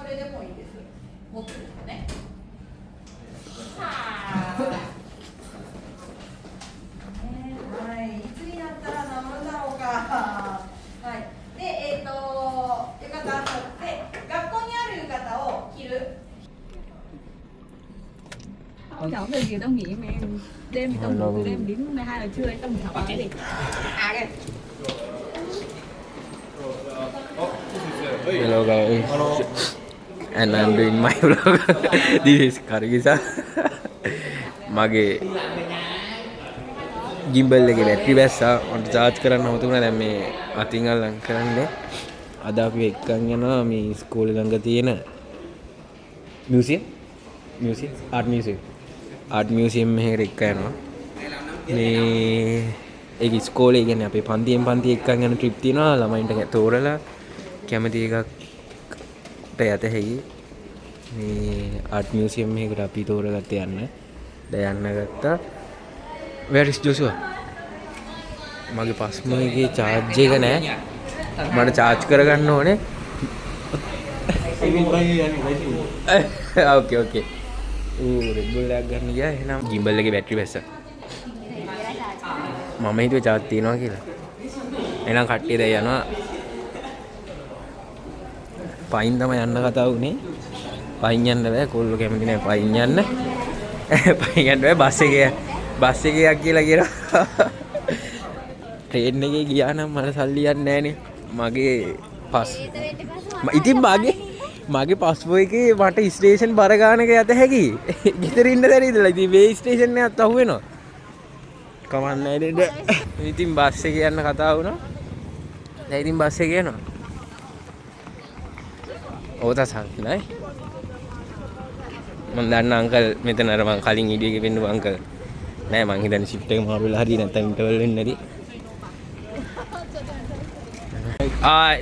れでもいいです。持ってるとね。はい、いつになったら治るんだろうか。はい。で、浴衣を取って学校にある浴衣を着る。Cháu về gì tao nghỉ mà em đêm thì tao ngủ từ đêm đến 12 giờ trưa ấy tao thảo cái gì cái ヘローガイ and I'm doing my vlog. This is Kargisa. මගේ gimbal එකේ battery බැස්සා මට charge කරන්න හමුතුණා. දැන් මේ අතින් අල්ලන් කරන්නේ. අද අපි එක්කන් යනවා මේ ඉස්කෝලේ ළඟ තියෙන ආර්ට් මියුසියම් එකකට එක්ක යනවා. මේ ඒක ඉස්කෝලේ කියන්නේ අපේ පන්තියෙන් පන්ති එක්කන් යන ට්‍රිප් තියෙනවා. ළමයින්ට තෝරලා කැමති එකකට යත හැකි. මේ ආර්ට් මියුසියම් එකකට අපි තෝරගත්තේ යන්න. දැන් යන්න ගත්තා. Where is Joshua? මගේ පස්ම එකේ charge එක නැහැ. මට charge කරගන්න ඕනේ. ඕකේ ඕකේ. Red Bull එකක් ගන්න ගියා. එහෙනම් gimbal එකේ බැටරි බැස්සා. මම හිතුවේ charge තියනවා කියලා. එහෙනම් කට්ටිය දැන් යනවා. පයින් තමයි යන්න කතා වුනේ. පයින් යන්න බෑ. කොල්ලෝ කැමති නැහැ පයින් යන්න. පයින් යන්න බෑ බස් එකේ කියලා කියනවා. ට්‍රේන් එකේ ගියා නම් මට සල්ලි යන්නේ නැහනේ. මගේ පස් ඉතින් මගේ පස්පෝ එකේ මට ස්ටේෂන් බර ගානක යත හැකි. ගෙදර ඉන්න තැන ඉඳලා ඉතින් මේ ස්ටේෂන් එකත් අහු වෙනවා. කමන්නේ නේද? ඉතින් බස් එකේ යන්න කතා වුණා. දැන් ඉතින් බස් එකේ යනවා. ඕත සංකල්පයි. මම දන්න අංකල් මෙතන අර මං කලින් වීඩියෝ එකේ පෙන්නපු අංකල්. නෑ මං හිතන්නේ shift එක මාරු වෙලා හරි නැත්නම් ඉන්ටර්වල් වෙන්නේ නැති.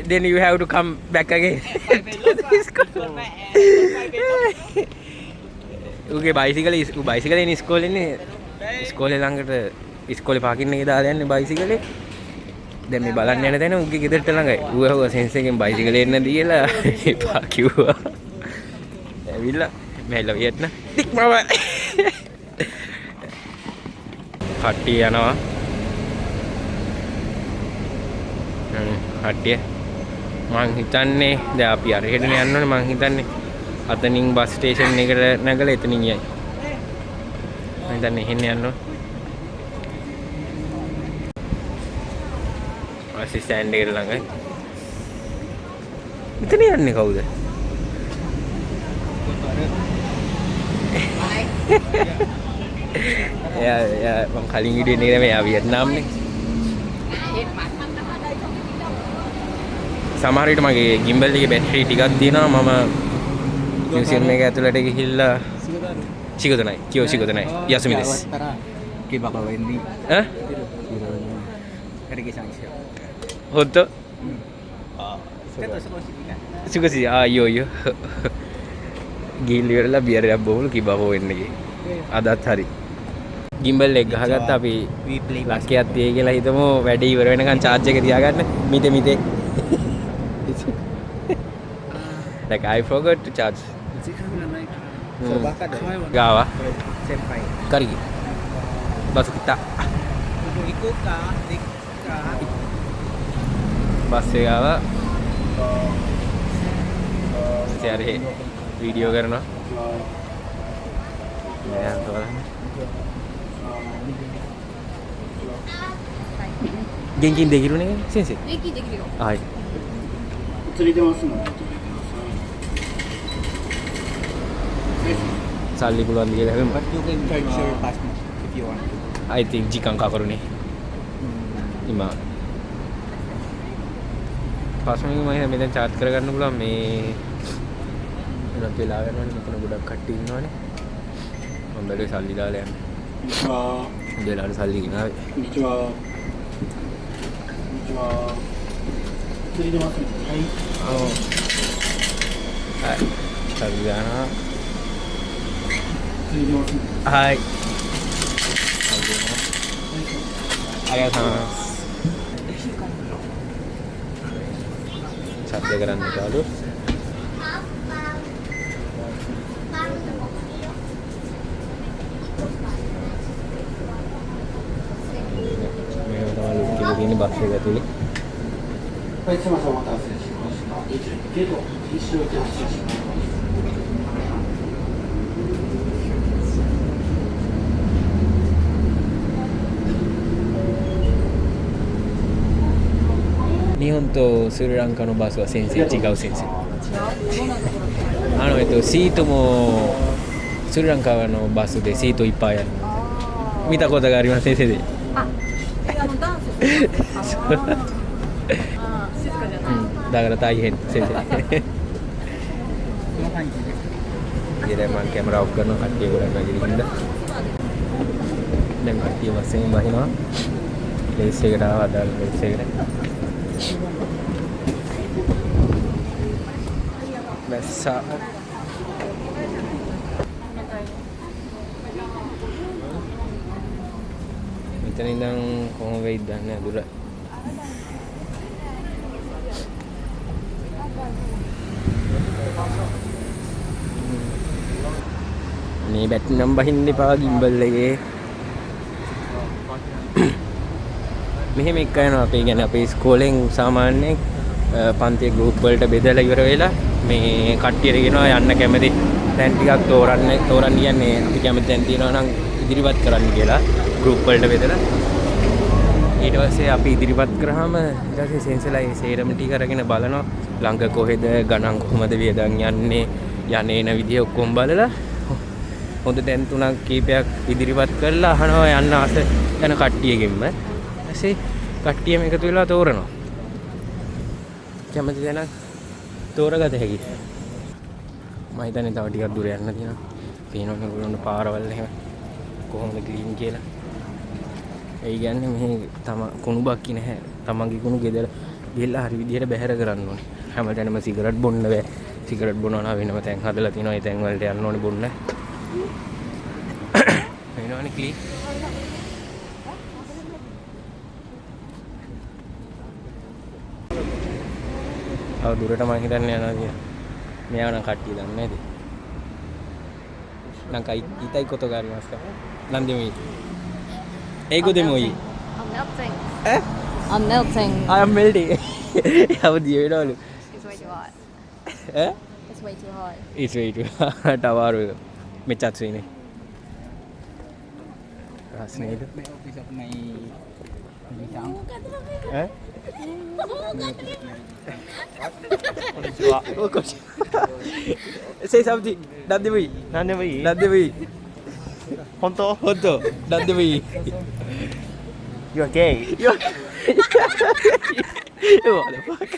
Then you have to come back again. උගේ බයිසිකලේ එන ඉස්කෝලේ ඉන්නේ. ඉස්කෝලේ ළඟට ඉස්කෝලේ පාකින් එකේ දාලා යන්නේ බයිසිකලේ. දැන් මේ බලන්න යන තැන උගේ ගෙදරට ළඟයි. ඌ හුවා සෙන්ස් එකෙන් බයිසිකලේ එන්න දීලා එපා කිව්වා. ඇවිල්ලා මෙහෙලා වියට්න. ටික් මම කට්ටිය යනවා. කට්ටිය මං හිතන්නේ දැන් අපි අර හෙඩන යන්න ඕනේ. මං හිතන්නේ අතනින් බස් ස්ටේෂන් එකට නැගලා එතනින් යයි. මං හිතන්නේ එහෙන්න යන්න ඕනේ. බස් ස්ටෑන්ඩ් එකට ළඟයි. මෙතන යන්නේ කවුද? එයා මං කලින් වීඩියෝ එකේ මේ වියට්නාම්නේ. සමහර විට මගේ gimbal එකේ බැටරි ටිකක් තියෙනවා. මම මියුසියම් එක ඇතුළට ගිහිල්ලා Chigodanai. Kyo Chigodanai. Yasumi desu. Kibaka wendi. Eh? Karige sanshyo. Honto? Teto sukoshi nika. Sukoshi. Iyo. ගිහිල්ලා ඉවරලා බියර් එකක් බොහුණු කිබා හොවෙන්න ගියේ. අදත් හරි. gimbal එක ගහගත්ත අපි ලක්කයක් තියේ කියලා හිතමු. වැඩේ ඉවර වෙනකන් charge එක තියාගන්න. මිතේ. Like I forgot to charge. Gawa. Senpai. Karigi. Bas kita. Ikut ka, dikka. Bus එක ආවා. ඉතින් වීඩියෝ කරනවා. නෑ තවලන්නේ. ගෙන්කින් දෙකිරුනේ සෙන්සෙ. Eki dekiru yo. ආයි. 釣り出ますので。 සල්ලි පුළුවන් ද කියලා හැම. But you can charge your passport if you want. I think ජිකන් කකරුනේ. ඉමා. පස්මෙන් මම මෙතන charge කරගන්න පුළුවන් මේ වෙනත් වෙලා ගන්නවනේ. මෙතන ගොඩක් කට්ටිය ඉන්නවනේ. මම බැලුවේ සල්ලි දාලා යන්න. こんにちは。 දෙලාට සල්ලි ගෙනාවේ. こんにちは。こんにちは。釣り出ますので。はい。 ඔව්. හරි. සල්ලි දානවා. 釣り出ますので。 හායි. අයසස්. සත්‍ය කරන්න කාලු. තියෙන බස් එක ඇතුලේ. はい、すみません、お待たせしました。22系統、一応発車します。日本とスリランカのバスは先生違う先生。シートもスリランカのバスでシートいっぱいある。見たことがあります先生で。ダンスしてます静かじゃない。だから大変先生。 Jadi emang kamera off කරන කට්ටිය ගොඩක් නැගිටින්න හින්දා දැන් කට්ටිය වශයෙන් වහිනවා ලේස් එකට ආවා අදාළ ලේස් එකට බැස්සා මෙතන ඉඳන් කොහොම වෙයිද දන්නේ නැහැ දුර මේ බැට් නම් බහින්න එපා ගිම්බල් එකේ මෙහෙම එක යනවා අපේ කියන්නේ අපේ ඉස්කෝලෙන් සාමාන්‍යයෙන් පන්තියේ ගෲප් වලට බෙදලා ඉවර වෙලා මේ කට්ටියට කියනවා යන්න කැමති දැන් ටිකක් තෝරන්න කියන්නේ අපි කැමති දැන් තියනවා නම් ඉදිරිපත් කරන්න කියලා ගෲප් වලට බෙදලා ඊට පස්සේ අපි ඉදිරිපත් කරාම ඊට පස්සේ සෙන්සර්ලා ඒ සේරම ටික අරගෙන බලනවා ළඟ කොහෙද ගණන් කොහමද වියදම් යන්නේ යන්නේ එන විදිය ඔක්කොම බලලා හොඳ දැන් තුනක් කීපයක් ඉදිරිපත් කරලා අහනවා යන්න ආස යන කට්ටියගෙන්ම ඊපස්සේ කට්ටියම එකතු වෙලා තෝරනවා කැමති දැනක් තෝරගත හැකියි මම හිතන්නේ තව ටිකක් දුර යන්න තියෙනවා පේනවා මේගොල්ලෝ පාරවල් එහෙම කොහොමද ක්ලීන් කියලා ඒ කියන්නේ මෙහි තම කුණු බක්කි නැහැ තමන්ගේ කුණු ගෙදර ගිහලා හරි විදියට බැහැර කරන්න ඕනේ හැමතැනම සිගරට් බොන්න බෑ සිගරට් බොනවා නම් වෙනම තැන් හදලා තියෙනවා ඒ තැන් වලට යන්න ඕනේ බොන්න වෙනවනේ ක්ලීන් ආ දුරට මම හිතන්නේ යනවා කියලා මෙයාව නම් කට්ටිය දන්නේ නැතිなんか言いたいことがありますか何でもいい英語でもいい I'm melting. え I'm melting. I'm melting やばいよろ It's way too hot. え It's way too hot. It's way too hot タワールめっちゃ暑いね Rasanya itu. May office of my isang. Eh? Konnichiwa. Oh, Say something. 何でもいい。何でもいい？何でもいい。本当？本当。何でもいい。 You are gay. What the fuck?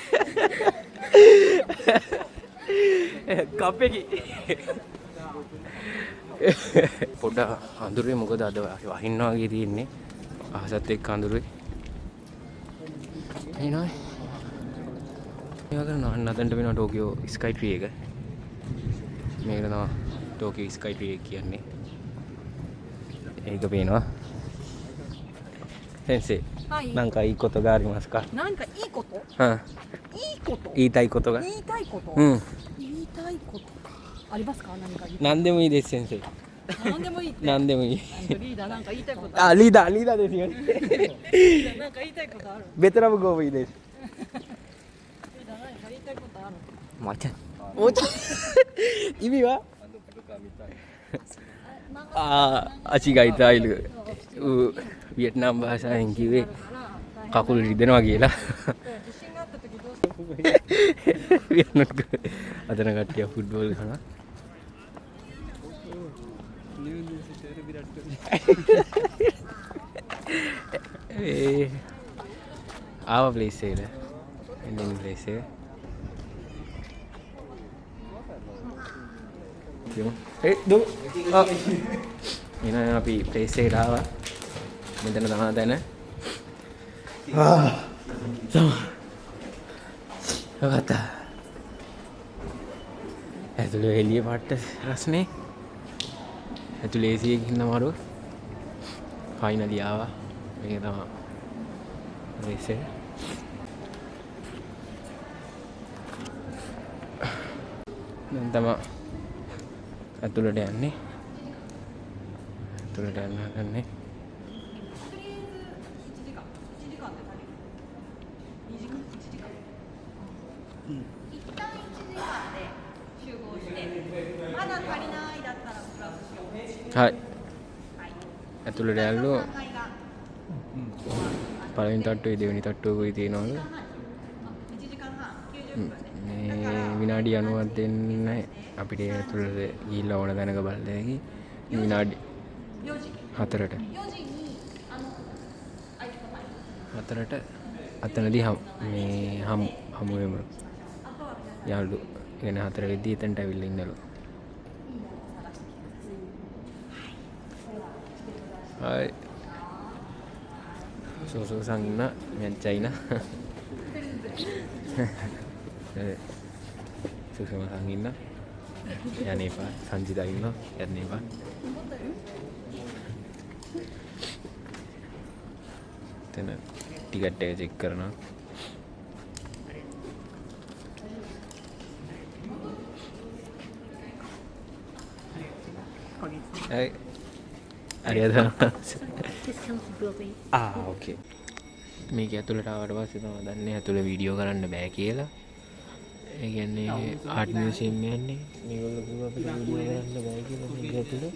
完璧. පොඩ්ඩක් අඳුරේ මොකද අද වහින්නවා වගේ තියෙන්නේ අහසත් එක්ක අඳුරේ එනවා මේක කරනවා නදන්ට වෙනවා ටෝකියෝ ස්කයි ට්‍රී එක මේක තමයි ටෝකියෝ ස්කයි ට්‍රී එක කියන්නේ ඒක පේනවා先生なんかいいことがありますかなんかいいこと？うんいいこと？言いたいことが言いたいこと？うん言いたいことありますか？何か言い何でもいいです先生何でもいいって。何でもいいリーダーなんか言いたいことああリーダーですよねる？なんか言いたいことある？ベトナム語もいいですリーダー何か言いたいことある？もうちゃんもうちゃん意味は足が痛いビエトナムbahasාවෙන් කිව්වේ කකුල් රිදෙනවා කියලා 地震があった時どうしたの？ අතන කට්ටිය ෆුට්බෝල් කරනවා ආව ප්ලේස් එකට එන්ඩින් ප්ලේස් එක දු එන අපි ප්ලේස් එකට ආවා මෙතන තමයි දැන Kata ඇතුළේ එළිය පාට රස්නේ ඇතුළේ AC එකකින් නමාරු ෆයිනලි ආවා මේක තමයි රේස් එක දැන් තමයි ඇතුළට යන්නේ ඇතුළට යන්න හදන්නේ 足りないだったらプラスしよう。 හයි ඇතුළට ඇල්ලුවා 3階が පළවෙනි තට්ටුවේ දෙවෙනි තට්ටුවකුයි තියෙනවලු 1時間半90分ね。 මේ විනාඩි 90ක් දෙන්නේ අපිට ඒ ඇතුළට ගිහිල්ලා ඕන තැනක බලන්න හැකි විනාඩි 4時 4ට 4時に愛知パパに 4ට අතනදී මේ හමු වෙමු යාළුවෝ එන 4 වෙද්දී එතනට ඇවිල්ලා ඉන්නලු හයි සෝ සංගින්න මෙච්චයින සුසම සංගින්න යන්නේ පා සංජිතා ඉන්න යන්නේ පා තන ටිකට් එක චෙක් කරනවා හයි ඕකේ මේක ඇතුළට ආවට පස්සේ තමයි දන්නේ ඇතුළේ වීඩියෝ කරන්න බෑ කියලා. ඒ කියන්නේ ආර්ට් මියුසියම් යන්නේ මේගොල්ලෝ කිව්වා අපිට වීඩියෝ කරන්න බෑ කියලා මේක ඇතුළේ.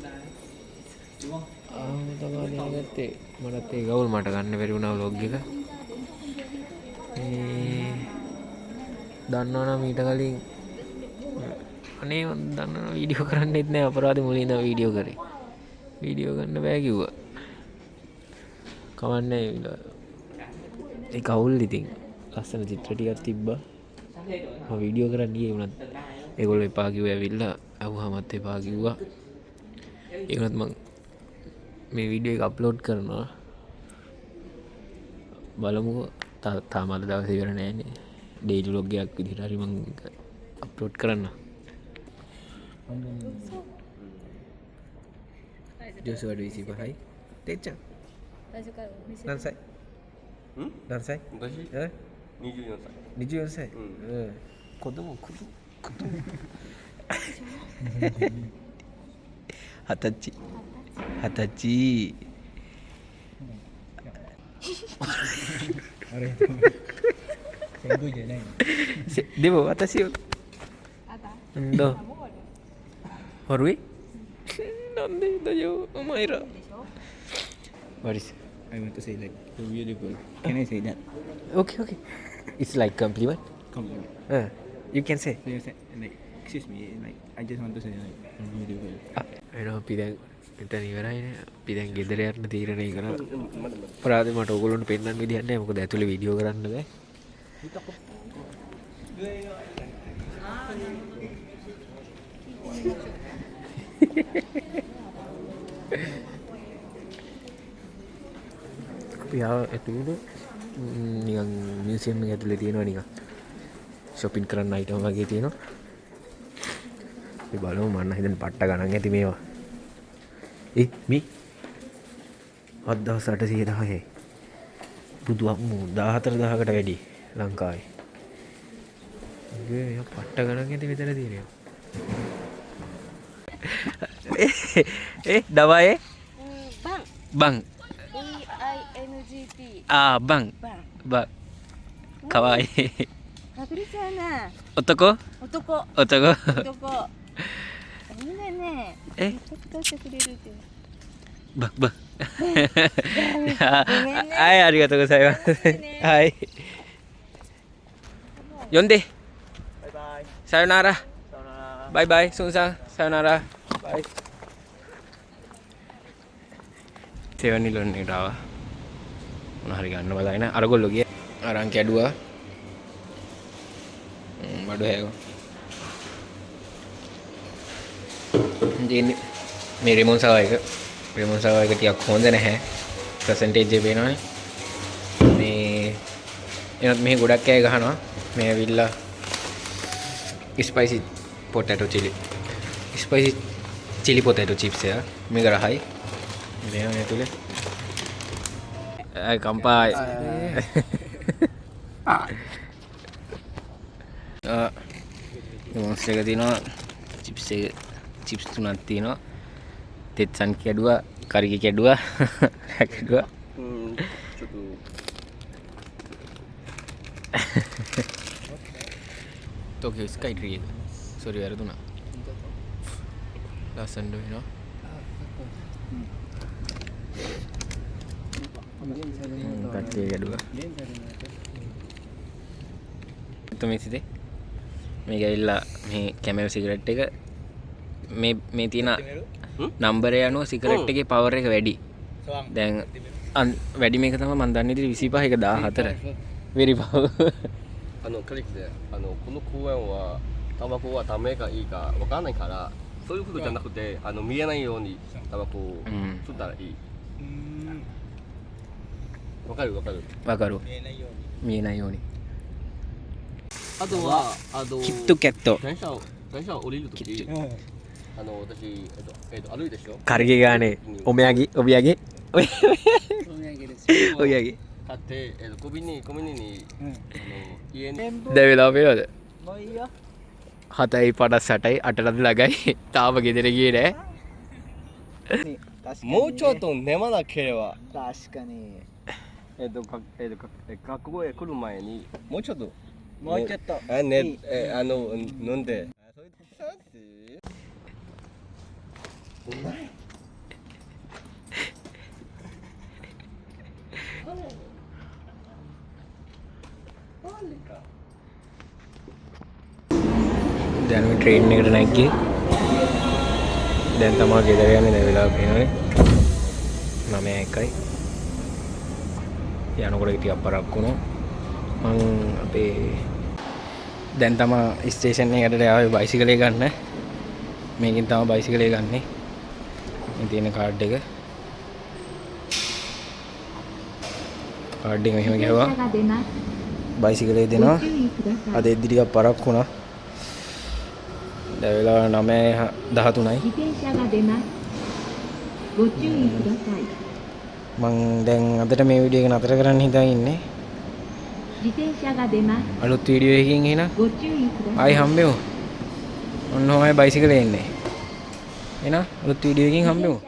තමයි දැනගත්තේ මටත් ඒ ගවුල් මට ගන්න බැරි වුණා vlog එක. දන්නවනම් ඊට කලින් අනේ මම දන්නවනම් වීඩියෝ කරන්නෙත් නෑ අපරාධ මුලින් ඉඳන් වීඩියෝ කරේ. වීඩියෝ ගන්න බෑ කිව්වා. කවන්නේ ඒ කවුල් ඉතින් ලස්සන චිත්‍ර ටිකක් තිබ්බා. මම වීඩියෝ කරන්න ගියේ උනත් ඒගොල්ලෝ එපා කිව්වා ඇවිල්ලා අහුවමත් එපා කිව්වා. ඒකත් මම මේ වීඩියෝ එක අප්ලෝඩ් කරනවා. බලමුකෝ තාම අද දවසේ ඉවර නෑනේ. ඩේලි vlog එකක් විදිහට හරි මම අප්ලෝඩ් කරන්න. Joshua 25 Teacher 何歳何歳え24歳子供20歳あれ戦後じゃないのでも私をどう悪いなんでだよお前ら What is I want to say like you're beautiful. Can I say that? okay it's like compliment Compliment. you can say So you say like excuse me like I just want to say like you're beautiful. එනවා අපි දැන් එතන ඉවරයිනේ අපි දැන් ගෙදර යන්න තීරණය කරා අපරාධ මට ඕගොල්ලන්ට පෙන්නන්න විදියක් නැහැ මොකද ඇතුලේ වීඩියෝ කරන්න බෑ අපි ආව ඇතුලේ නිකන් මියුසියම් එක ඇතුලේ තියෙනවා නිකන් shopping කරන්න අයිටම් වගේ තියෙනවා අපි බලමු මන්න හිතන්නේ පට්ට ගණන් ඇති මේවා මේ 7810යි බුදු අම්මෝ 14000කට වැඩි ලංකාවේ ගේ පට්ට ගණන් ඇති මෙතන තියෙනවා දවායේ බං බං බං කවයි ඔතකො බක් බක් ආය අරිගතෝ ගොසයිමාස් හායි යොන්දේ Bye bye. සයොනාරා Sayonara. බයි බයි සුන්සන් සයොනාරා බයි තෙවනි ලොන් එකට ආවා මොන හරි ගන්න බලයින අරගොල්ලෝ ගියේ අරන් කැඩුවා බඩු හැගෝ ඉතින් මේ රිමෝන් සාව එක ටිකක් හොඳ නැහැ පර්සන්ටේජ් එක පේනවනේ මේ එනත් මෙහි ගොඩක් අය ගහනවා මේ ඇවිල්ලා ස්පයිසි පොටැටෝ චිලි පොටැටෝ චිප්ස් එක මේක රහයි මේවා ඇතුලේ කම්පායි මොන්ස්ටර් එක තියෙනවා චිප්ස් තුනක් තියෙනවා තෙත්සන් කැඩුවා කරිකි කැඩුවා කැඩුවා Tokyo Sky Tree. Sorry, වැරදුනා. ලස්සනට වෙනවා. කට්ටිය ගැඩුවා. මේ සිතේ මේක ඇවිල්ලා මේ කැමල් සිගරට් එක මේ තියෙන නම්බරය අනුව සිගරට් එකේ පවර් එක වැඩි. දැන් වැඩි මේක තමයි මම දන්නේ ඉතින් 25 එක 14. very power. クリックでこの公園はタバコはダメかいいかわからないからそういうことじゃなくて見えないようにタバコを吸ったらいい。わかるわかる。わかる。見えないように。見えないように。あとはキットキャット。電車降りるとき私歩いてでしょ。 කරගේ ගානේ ඔමයාගේ ඔබයාගේ ඔයයාගේ 買ってコンビニに家に දැන් වෙලාව පේනවද? මොයියා. 7යි 58යි 8ටද ළඟයි. තාම ගෙදර ගියේ නෑ. もうちょっと寝まなければ確かに。学校へ来る前にもうちょっともうちょっと。飲んでදැන් මේ ට්‍රේන් එකට නැග්ගේ. දැන් තමයි ගෙදර යන්නේ. දැන් වෙලාව පේනවනේ. 9:01යි. යනකොට ටිකක් පරක්කු වුණා. මං අපේ දැන් තමයි ස්ටේෂන් එකකට ආවේ බයිසිකලේ ගන්න. මේකෙන් තමයි බයිසිකලේ ගන්නෙ. මේ තියෙන කාඩ් එක. කාඩ් එක මෙහෙම ගහුවා. බයිසිකලේ දෙනවා. අද එද්දි ටිකක් පරක්කු වුණා. දැන් වෙලාව 9:13යි. මං දැන් අදට මේ වීඩියෝ එක නතර කරන්න හිතාගෙන ඉන්නේ. අලුත් වීඩියෝ එකකින් එහෙනම් ආයි හම්බෙමු. ඔන්න ඔය බයිසිකලේ එන්නේ. එහෙනම් අලුත් වීඩියෝ එකකින් හම්බෙමු.